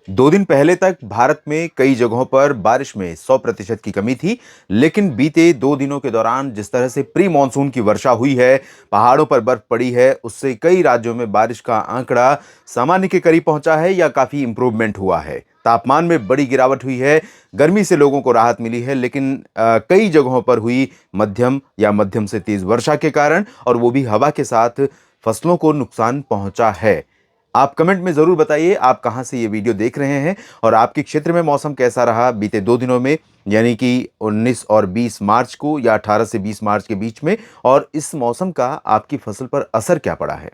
दो दिन पहले तक भारत में कई जगहों पर बारिश में 100% की कमी थी। लेकिन बीते 2 दिनों के दौरान जिस तरह से प्री मानसून की वर्षा हुई है, पहाड़ों पर बर्फ पड़ी है, उससे कई राज्यों में बारिश का आंकड़ा सामान्य के करीब पहुंचा है या काफी इंप्रूवमेंट हुआ है। तापमान में बड़ी गिरावट हुई है, गर्मी से लोगों को राहत मिली है, लेकिन कई जगहों पर हुई मध्यम या मध्यम से तेज वर्षा के कारण, और वो भी हवा के साथ, फसलों को नुकसान पहुंचा है। आप कमेंट में जरूर बताइए आप कहां से ये वीडियो देख रहे हैं और आपके क्षेत्र में मौसम कैसा रहा बीते 2 दिनों में, यानी कि 19 और 20 मार्च को या 18 से 20 मार्च के बीच में, और इस मौसम का आपकी फसल पर असर क्या पड़ा है।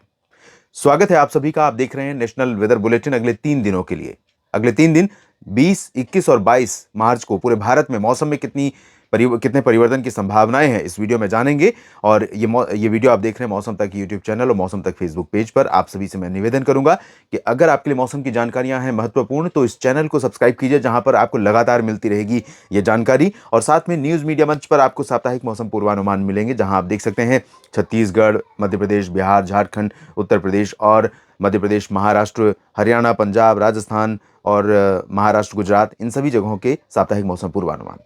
स्वागत है आप सभी का। आप देख रहे हैं नेशनल वेदर बुलेटिन अगले 3 दिनों के लिए। अगले 3 दिन 20, 21 और 22 मार्च को पूरे भारत में मौसम में कितने परिवर्तन की संभावनाएं हैं, इस वीडियो में जानेंगे। और ये वीडियो आप देख रहे हैं मौसम तक यूट्यूब चैनल और मौसम तक फेसबुक पेज पर। आप सभी से मैं निवेदन करूंगा कि अगर आपके लिए मौसम की जानकारियां हैं महत्वपूर्ण, तो इस चैनल को सब्सक्राइब कीजिए, जहां पर आपको लगातार मिलती रहेगी ये जानकारी। और साथ में न्यूज मीडिया मंच पर आपको साप्ताहिक मौसम पूर्वानुमान मिलेंगे, जहां आप देख सकते हैं छत्तीसगढ़, मध्य प्रदेश, बिहार, झारखंड, उत्तर प्रदेश और मध्य प्रदेश, महाराष्ट्र, हरियाणा, पंजाब, राजस्थान और महाराष्ट्र, गुजरात, इन सभी जगहों के साप्ताहिक मौसम पूर्वानुमान।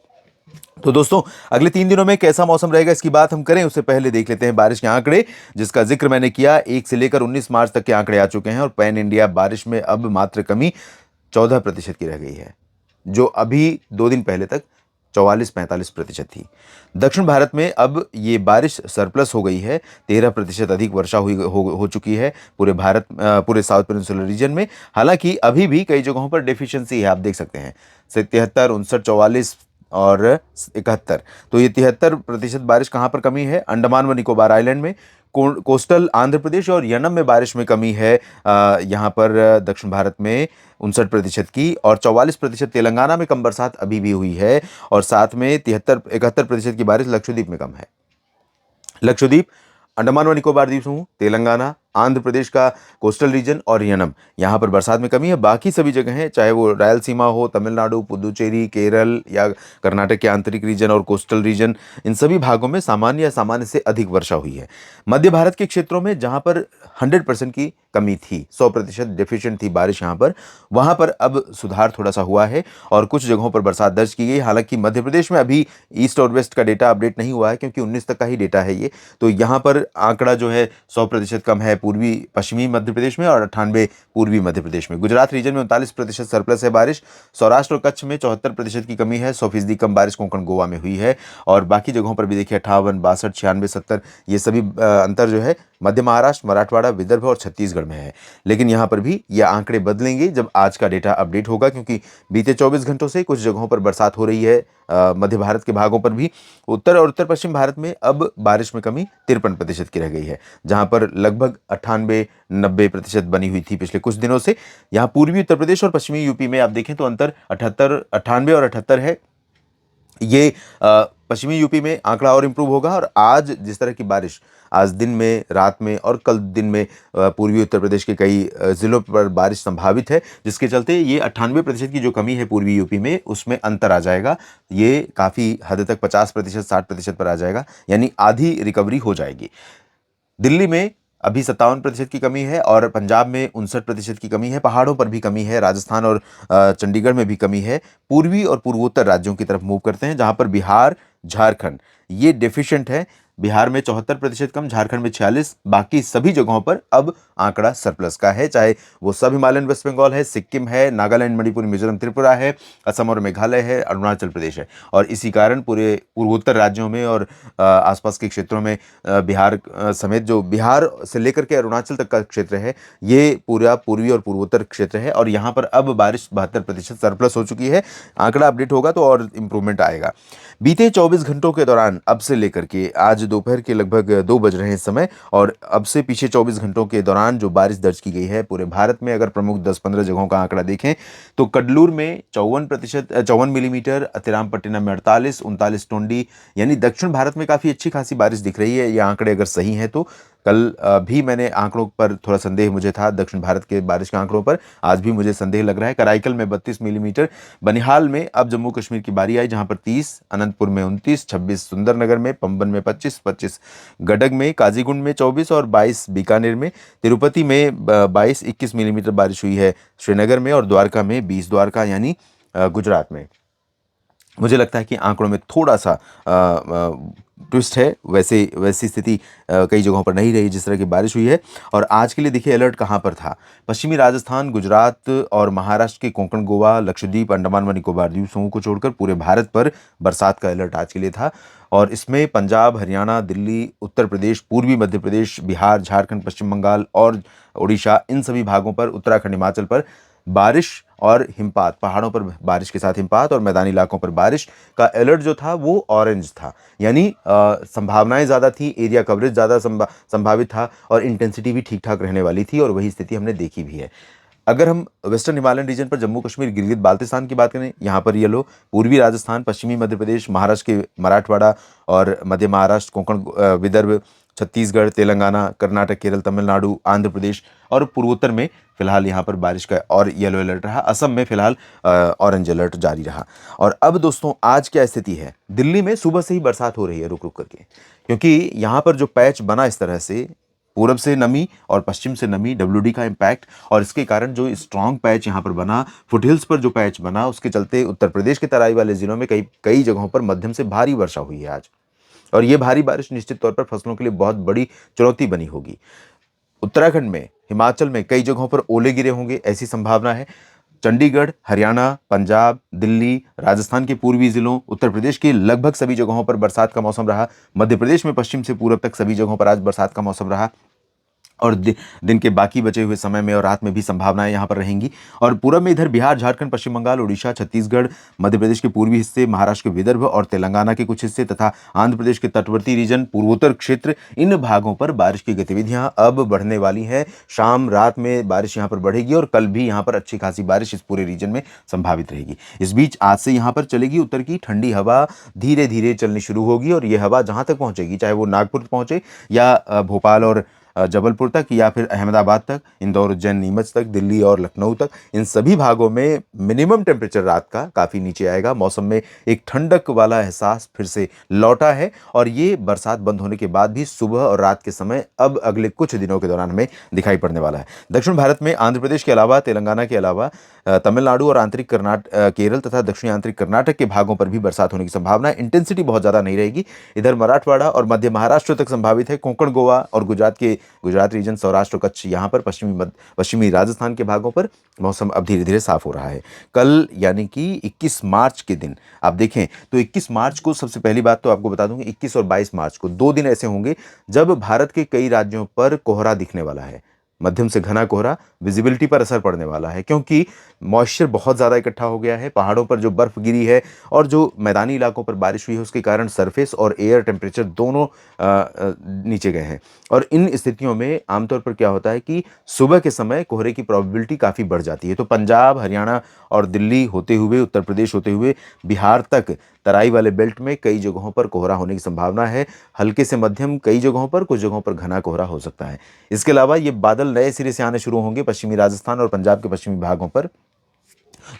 तो दोस्तों, अगले 3 दिनों में कैसा मौसम रहेगा इसकी बात हम करें उससे पहले देख लेते हैं बारिश के आंकड़े, जिसका जिक्र मैंने किया। 1 से लेकर 19 मार्च तक के आंकड़े आ चुके हैं और पैन इंडिया बारिश में अब मात्र कमी 14% की रह गई है, जो अभी 2 दिन पहले तक 44-45% थी। दक्षिण भारत में अब ये बारिश सरप्लस हो गई है। 13% अधिक वर्षा हो चुकी है पूरे साउथ पेनिनसुलर रीजन में। हालांकि अभी भी कई जगहों पर डेफिशिएंसी है, आप देख सकते हैं 73, 59, 44 और 71। तो ये 73% बारिश कहाँ पर कमी है? अंडमान व निकोबार आइलैंड में, कोस्टल आंध्र प्रदेश और यनम में बारिश में कमी है। यहाँ पर दक्षिण भारत में 59% की, और 44% तेलंगाना में कम बरसात अभी भी हुई है। और साथ में 71% की बारिश लक्षद्वीप में कम है। लक्षद्वीप, अंडमान व निकोबार द्वीप समूह, तेलंगाना, आंध्र प्रदेश का कोस्टल रीजन और यनम, यहाँ पर बरसात में कमी है। बाकी सभी जगह हैं, चाहे वो रायलसीमा हो, तमिलनाडु, पुदुचेरी, केरल या कर्नाटक के आंतरिक रीजन और कोस्टल रीजन, इन सभी भागों में सामान्य या सामान्य से अधिक वर्षा हुई है। मध्य भारत के क्षेत्रों में जहाँ पर 100% की कमी थी, 100% डेफिशिएंट थी बारिश, यहाँ पर वहाँ पर अब सुधार थोड़ा सा हुआ है और कुछ जगहों पर बरसात दर्ज की गई। हालांकि मध्य प्रदेश में अभी ईस्ट और वेस्ट का डेटा अपडेट नहीं हुआ है, क्योंकि 19 तक का ही डेटा है ये। तो यहाँ पर आंकड़ा जो है 100% कम है पूर्वी पश्चिमी मध्य प्रदेश में और 98 पूर्वी मध्य प्रदेश में। गुजरात रीजन में 39% सरप्लस है बारिश। सौराष्ट्र और कच्छ में 74% की कमी है। 100% कम बारिश कोंकण गोवा में हुई है। और बाकी जगहों पर भी देखिए 58, 62, 96, 70, ये सभी अंतर जो है मध्य महाराष्ट्र, मराठवाड़ा, विदर्भ और छत्तीसगढ़ में है। लेकिन यहाँ पर भी ये आंकड़े बदलेंगे जब आज का डेटा अपडेट होगा, क्योंकि बीते 24 घंटों से कुछ जगहों पर बरसात हो रही है। मध्य भारत के भागों पर भी। उत्तर और उत्तर पश्चिम भारत में अब बारिश में कमी 53% की रह गई है, जहां पर लगभग 98-90% बनी हुई थी पिछले कुछ दिनों से। यहाँ पूर्वी उत्तर प्रदेश और पश्चिमी यूपी में आप देखें तो अंतर 78, 98 और 78 है। ये पश्चिमी यूपी में आंकड़ा और इंप्रूव होगा। और आज जिस तरह की बारिश आज दिन में, रात में और कल दिन में पूर्वी उत्तर प्रदेश के कई जिलों पर बारिश संभावित है, जिसके चलते ये 98% की जो कमी है पूर्वी यूपी में, उसमें अंतर आ जाएगा। ये काफ़ी हद तक 50%, 60% पर आ जाएगा, यानी आधी रिकवरी हो जाएगी। दिल्ली में अभी 57% की कमी है और पंजाब में 59% की कमी है। पहाड़ों पर भी कमी है, राजस्थान और चंडीगढ़ में भी कमी है। पूर्वी और पूर्वोत्तर राज्यों की तरफ मूव करते हैं, जहां पर बिहार, झारखंड ये डेफिशिएंट है। बिहार में 74% कम, झारखंड में 46, बाकी सभी जगहों पर अब आंकड़ा सरप्लस का है, चाहे वो सब हिमालयन वेस्ट बंगाल है, सिक्किम है, नागालैंड, मणिपुर, मिजोरम, त्रिपुरा है, असम और मेघालय है, अरुणाचल प्रदेश है। और इसी कारण पूरे पूर्वोत्तर राज्यों में और आसपास के क्षेत्रों में बिहार समेत, जो बिहार से लेकर के अरुणाचल तक का क्षेत्र है, ये पूरा पूर्वी और पूर्वोत्तर क्षेत्र है। और यहाँ पर अब बारिश 72% सरप्लस हो चुकी है। आंकड़ा अपडेट होगा तो और इंप्रूवमेंट आएगा। बीते 24 घंटों के दौरान, अब से लेकर के आज दोपहर के लगभग 2 बज रहे हैं इस समय, और अब से पीछे 24 घंटों के दौरान जो बारिश दर्ज की गई है पूरे भारत में, अगर प्रमुख 10-15 जगहों का आंकड़ा देखें तो कडलूर में 54 मिलीमीटर, अतिरामपट्टिनम में 48, 39 टोंडी, यानी दक्षिण भारत में काफ़ी अच्छी खासी बारिश दिख रही है। ये आंकड़े अगर सही हैं तो कल भी मैंने आंकड़ों पर थोड़ा संदेह मुझे था, दक्षिण भारत के बारिश के आंकड़ों पर आज भी मुझे संदेह लग रहा है। कराईकल में 32 मिलीमीटर, बनिहाल में अब जम्मू कश्मीर की बारी आई जहां पर 30, अनंतपुर में 29, 26 सुंदरनगर में, पंबन में 25, 25 गडग में, काजीगुंड में 24 और 22 बीकानेर में, तिरुपति में 22, 21 मिलीमीटर बारिश हुई है श्रीनगर में, और द्वारका में 20, द्वारका यानी गुजरात में। मुझे लगता है कि आंकड़ों में थोड़ा सा ट्विस्ट है, वैसी स्थिति कई जगहों पर नहीं रही जिस तरह की बारिश हुई है। और आज के लिए देखिए अलर्ट कहाँ पर था। पश्चिमी राजस्थान, गुजरात और महाराष्ट्र के कोंकण, गोवा, लक्षद्वीप, अंडमान व निकोबार द्वीप समूह को छोड़कर पूरे भारत पर बरसात का अलर्ट आज के लिए था। और इसमें पंजाब, हरियाणा, दिल्ली, उत्तर प्रदेश, पूर्वी मध्य प्रदेश, बिहार, झारखंड, पश्चिम बंगाल और उड़ीसा, इन सभी भागों पर, उत्तराखंड, हिमाचल पर बारिश और हिमपात, पहाड़ों पर बारिश के साथ हिमपात और मैदानी इलाकों पर बारिश का अलर्ट जो था वो ऑरेंज था। यानी संभावनाएं ज़्यादा थी, एरिया कवरेज ज़्यादा संभावित था और इंटेंसिटी भी ठीक ठाक रहने वाली थी, और वही स्थिति हमने देखी भी है। अगर हम वेस्टर्न हिमालयन रीजन पर जम्मू कश्मीर, गिलगित बाल्टिस्तान की बात करें, यहाँ पर येलो, पूर्वी राजस्थान, पश्चिमी मध्य प्रदेश, महाराष्ट्र के मराठवाड़ा और मध्य महाराष्ट्र, कोंकण, विदर्भ, छत्तीसगढ़, तेलंगाना, कर्नाटक, केरल, तमिलनाडु, आंध्र प्रदेश और पूर्वोत्तर में फिलहाल यहाँ पर बारिश का और येलो अलर्ट रहा। असम में फिलहाल ऑरेंज अलर्ट जारी रहा। और अब दोस्तों आज क्या स्थिति है, दिल्ली में सुबह से ही बरसात हो रही है रुक रुक करके, क्योंकि यहाँ पर जो पैच बना इस तरह से, पूरब से नमी और पश्चिम से नमी, डब्ल्यूडी का इम्पैक्ट, और इसके कारण जो स्ट्रॉन्ग पैच यहाँ पर बना, फुटहिल्स पर जो पैच बना, उसके चलते उत्तर प्रदेश के तराई वाले जिलों में कई जगहों पर मध्यम से भारी वर्षा हुई है आज। और ये भारी बारिश निश्चित तौर पर फसलों के लिए बहुत बड़ी चुनौती बनी होगी। उत्तराखंड में, हिमाचल में कई जगहों पर ओले गिरे होंगे, ऐसी संभावना है। चंडीगढ़, हरियाणा, पंजाब, दिल्ली, राजस्थान के पूर्वी जिलों, उत्तर प्रदेश के लगभग सभी जगहों पर बरसात का मौसम रहा। मध्य प्रदेश में पश्चिम से पूरब तक सभी जगहों पर आज बरसात का मौसम रहा। और दिन के बाकी बचे हुए समय में और रात में भी संभावनाएं यहाँ पर रहेंगी। और पूरब में इधर बिहार, झारखंड, पश्चिम बंगाल, उड़ीसा, छत्तीसगढ़, मध्य प्रदेश के पूर्वी हिस्से, महाराष्ट्र के विदर्भ और तेलंगाना के कुछ हिस्से तथा आंध्र प्रदेश के तटवर्ती रीजन, पूर्वोत्तर क्षेत्र, इन भागों पर बारिश की गतिविधियां अब बढ़ने वाली हैं। शाम रात में बारिश यहाँ पर बढ़ेगी और कल भी यहाँ पर अच्छी खासी बारिश इस पूरे रीजन में संभावित रहेगी। इस बीच आज से यहाँ पर चलेगी उत्तर की ठंडी हवा, धीरे धीरे चलनी शुरू होगी और ये हवा जहाँ तक पहुँचेगी, चाहे वो नागपुर पहुँचे या भोपाल और जबलपुर तक या फिर अहमदाबाद तक, इंदौर, उज्जैन, नीमच तक, दिल्ली और लखनऊ तक, इन सभी भागों में मिनिमम टेम्परेचर रात का काफ़ी नीचे आएगा। मौसम में एक ठंडक वाला एहसास फिर से लौटा है और ये बरसात बंद होने के बाद भी सुबह और रात के समय अब अगले कुछ दिनों के दौरान हमें दिखाई पड़ने वाला है। दक्षिण भारत में आंध्र प्रदेश के अलावा, तेलंगाना के अलावा तमिलनाडु और आंतरिक केरल तथा दक्षिणी आंतरिक कर्नाटक के भागों पर भी बरसात होने की संभावना है। इंटेंसिटी बहुत ज़्यादा नहीं रहेगी। इधर मराठवाड़ा और मध्य महाराष्ट्र तक संभावित है। कोंकण, गोवा और गुजरात रीजन, सौराष्ट्र, कच्छ, यहाँ पर पश्चिमी राजस्थान के भागों पर मौसम अब धीरे धीरे साफ हो रहा है। कल यानी कि 21 मार्च के दिन आप देखें तो 21 मार्च को, सबसे पहली बात तो आपको बता दूं, 21 और 22 मार्च को 2 दिन ऐसे होंगे जब भारत के कई राज्यों पर कोहरा दिखने वाला है। मध्यम से घना कोहरा, विजिबिलिटी पर असर पड़ने वाला है क्योंकि मॉइस्चर बहुत ज़्यादा इकट्ठा हो गया है। पहाड़ों पर जो बर्फ़ गिरी है और जो मैदानी इलाकों पर बारिश हुई है उसके कारण सरफेस और एयर टेम्परेचर दोनों नीचे गए हैं। और इन स्थितियों में आमतौर पर क्या होता है कि सुबह के समय कोहरे की प्रोबेबिलिटी काफ़ी बढ़ जाती है। तो पंजाब, हरियाणा और दिल्ली होते हुए, उत्तर प्रदेश होते हुए बिहार तक तराई वाले बेल्ट में कई जगहों पर कोहरा होने की संभावना है। हल्के से मध्यम कई जगहों पर, कुछ जगहों पर घना कोहरा हो सकता है। इसके अलावा ये बादल नए सिरे से आने शुरू होंगे पश्चिमी राजस्थान और पंजाब के पश्चिमी भागों पर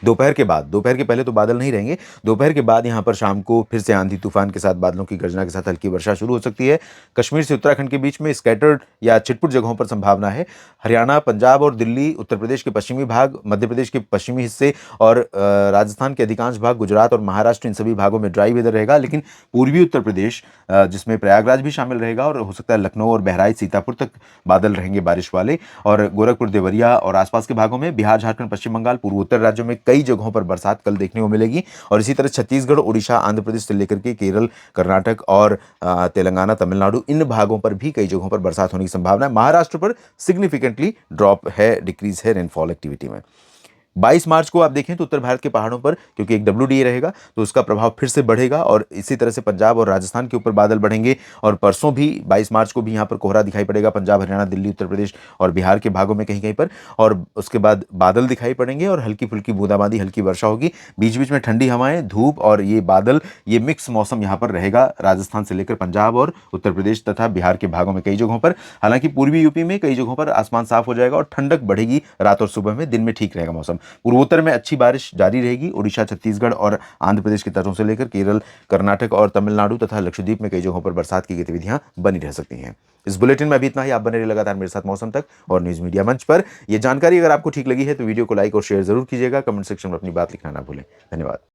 दोपहर के बाद। दोपहर के पहले तो बादल नहीं रहेंगे। दोपहर के बाद यहाँ पर शाम को फिर से आंधी तूफान के साथ, बादलों की गर्जना के साथ हल्की वर्षा शुरू हो सकती है। कश्मीर से उत्तराखंड के बीच में स्कैटर्ड या छिटपुट जगहों पर संभावना है। हरियाणा, पंजाब और दिल्ली, उत्तर प्रदेश के पश्चिमी भाग, मध्य प्रदेश के पश्चिमी हिस्से और राजस्थान के अधिकांश भाग, गुजरात और महाराष्ट्र, इन सभी भागों में ड्राई वेदर रहेगा। लेकिन पूर्वी उत्तर प्रदेश जिसमें प्रयागराज भी शामिल रहेगा और हो सकता है लखनऊ और बहराइच, सीतापुर तक बादल रहेंगे बारिश वाले। और गोरखपुर, देवरिया और आसपास के भागों में, बिहार, झारखंड, पश्चिम बंगाल, पूर्वोत्तर राज्यों में कई जगहों पर बरसात कल देखने को मिलेगी। और इसी तरह छत्तीसगढ़, उड़ीसा, आंध्र प्रदेश से लेकर के केरल, कर्नाटक और तेलंगाना, तमिलनाडु, इन भागों पर भी कई जगहों पर बरसात होने की संभावना है। महाराष्ट्र पर सिग्निफिकेंटली ड्रॉप है, डिक्रीज है रेनफॉल एक्टिविटी में। 22 मार्च को आप देखें तो उत्तर भारत के पहाड़ों पर, क्योंकि एक WDA रहेगा, तो उसका प्रभाव फिर से बढ़ेगा और इसी तरह से पंजाब और राजस्थान के ऊपर बादल बढ़ेंगे। और परसों भी 22 मार्च को भी यहाँ पर कोहरा दिखाई पड़ेगा पंजाब, हरियाणा, दिल्ली, उत्तर प्रदेश और बिहार के भागों में कहीं कहीं पर। और उसके बाद बादल दिखाई पड़ेंगे और हल्की फुल्की बूंदाबांदी, हल्की वर्षा होगी। बीच बीच में ठंडी हवाएं, धूप और ये बादल, ये मिक्स मौसम यहाँ पर रहेगा राजस्थान से लेकर पंजाब और उत्तर प्रदेश तथा बिहार के भागों में कई जगहों पर। हालांकि पूर्वी यूपी में कई जगहों पर आसमान साफ हो जाएगा और ठंडक बढ़ेगी रात और सुबह में, दिन में ठीक रहेगा मौसम। पूर्वोत्तर में अच्छी बारिश जारी रहेगी। उड़ीसा, छत्तीसगढ़ और आंध्र प्रदेश के तटों से लेकर केरल, कर्नाटक और तमिलनाडु तथा लक्षद्वीप में कई जगहों पर बरसात की गतिविधियां बनी रह सकती हैं। इस बुलेटिन में अभी इतना ही। आप बने रहिए लगातार मेरे साथ मौसम तक और न्यूज मीडिया मंच पर। यह जानकारी अगर आपको ठीक लगी है तो वीडियो को लाइक और शेयर जरूर कीजिएगा। कमेंट सेक्शन में अपनी बात लिखना ना भूलें। धन्यवाद।